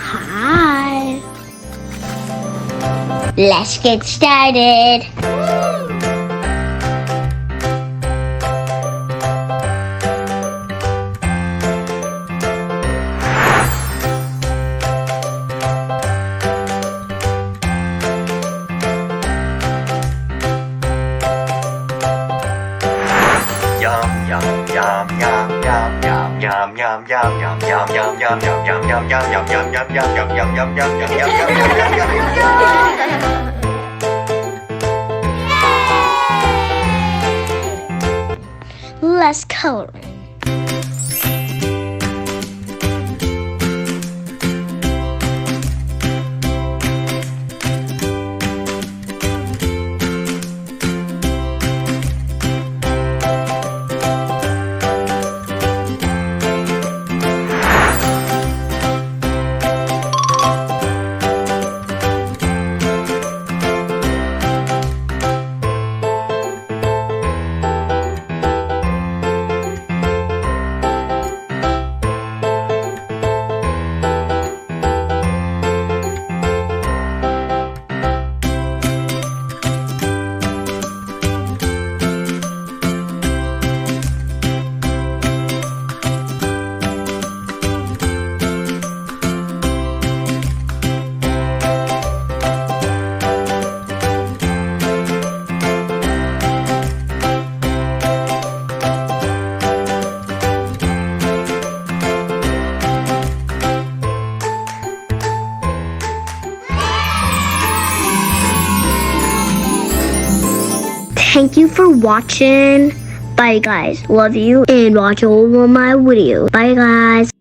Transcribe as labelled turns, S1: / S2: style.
S1: Hi. Let's get started. Let's color. Thank you for watching. Bye guys. Love you and watch all of my videos. Bye guys.